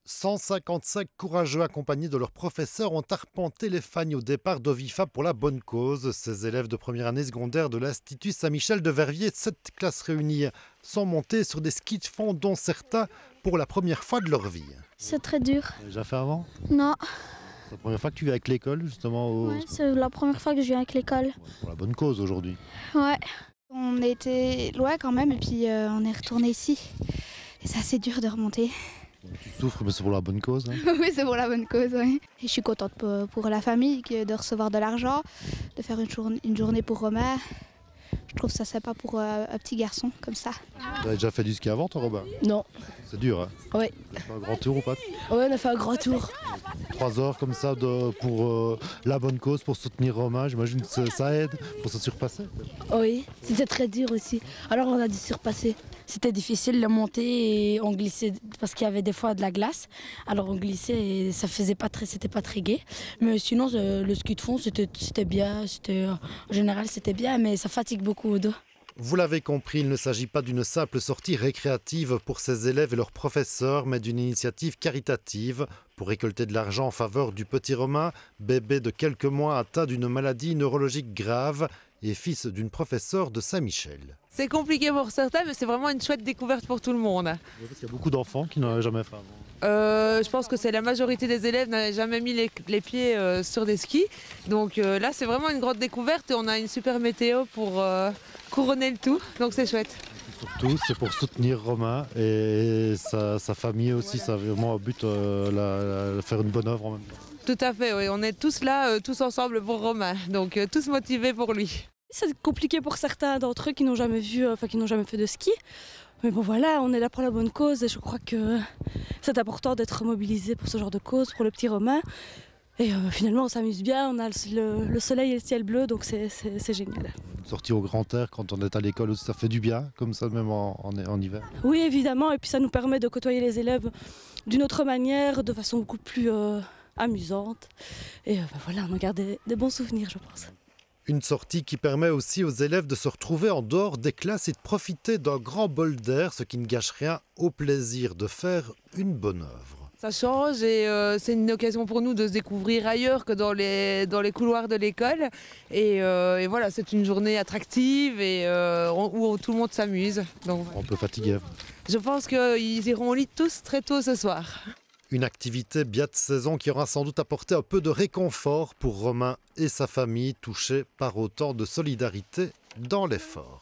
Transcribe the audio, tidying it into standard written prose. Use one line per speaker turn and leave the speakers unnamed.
155 courageux accompagnés de leurs professeurs ont arpenté les fagnes au départ d'Ovifa pour la bonne cause. Ces élèves de première année secondaire de l'Institut Saint-Michel de Verviers, 7 classes réunies, sont montés sur des skis de fond dont certains pour la première fois de leur vie.
C'est très dur.
Tu as déjà fait avant?
Non,
C'est la première fois que tu viens avec l'école justement
ouais, c'est la première fois que je viens avec l'école.
pour la bonne cause aujourd'hui.
Ouais.
On était loin quand même et puis on est retourné ici. Et c'est assez dur de remonter.
Tu souffres mais c'est pour la bonne cause. Hein.
Oui, c'est pour la bonne cause. Ouais. Et je suis contente pour la famille de recevoir de l'argent, de faire une journée pour Romain. Je trouve ça sympa pour un petit garçon comme ça.
Tu as déjà fait du ski avant toi Robin?
Non.
C'est dur hein?
Oui.
Tu as fait un grand tour ou pas?
Ouais, on a fait un grand tour.
3 heures comme ça pour la bonne cause, pour soutenir Romain, j'imagine que ça aide pour se surpasser.
Oui, c'était très dur aussi. Alors on a dû surpasser. C'était difficile de monter et on glissait parce qu'il y avait des fois de la glace. Alors on glissait et ça faisait pas très, c'était pas très gai. Mais sinon le ski de fond c'était bien, en général c'était bien, mais ça fatigue beaucoup au dos.
Vous l'avez compris, il ne s'agit pas d'une simple sortie récréative pour ces élèves et leurs professeurs, mais d'une initiative caritative pour récolter de l'argent en faveur du petit Romain, bébé de quelques mois atteint d'une maladie neurologique grave et fils d'une professeure de Saint-Michel.
C'est compliqué pour certains, mais c'est vraiment une chouette découverte pour tout le monde.
Il y a beaucoup d'enfants qui n'en avaient jamais fait avant.
Je pense que c'est la majorité des élèves n'avaient jamais mis les pieds sur des skis. Donc là, c'est vraiment une grande découverte et on a une super météo pour couronner le tout. Donc c'est chouette.
Surtout, c'est pour soutenir Romain et sa famille aussi. Ça a vraiment un but faire une bonne œuvre en même temps.
Tout à fait, oui. On est tous là, tous ensemble pour Romain. Donc tous motivés pour lui.
C'est compliqué pour certains d'entre eux qui n'ont jamais qui n'ont jamais fait de ski. Mais bon voilà, on est là pour la bonne cause et je crois que c'est important d'être mobilisé pour ce genre de cause, pour le petit Romain. Et finalement on s'amuse bien, on a le soleil et le ciel bleu, donc c'est génial.
Sortir au grand air quand on est à l'école aussi, ça fait du bien, comme ça même en hiver.
Oui évidemment, et puis ça nous permet de côtoyer les élèves d'une autre manière, de façon beaucoup plus amusante. Et voilà, on en garde des bons souvenirs je pense.
Une sortie qui permet aussi aux élèves de se retrouver en dehors des classes et de profiter d'un grand bol d'air, ce qui ne gâche rien au plaisir de faire une bonne œuvre.
Ça change et c'est une occasion pour nous de se découvrir ailleurs que dans les couloirs de l'école. Et voilà, c'est une journée attractive et où tout le monde s'amuse. Donc,
On peut fatiguer.
je pense qu'ils iront au lit tous très tôt ce soir.
Une activité bien de saison qui aura sans doute apporté un peu de réconfort pour Romain et sa famille touchés par autant de solidarité dans l'effort.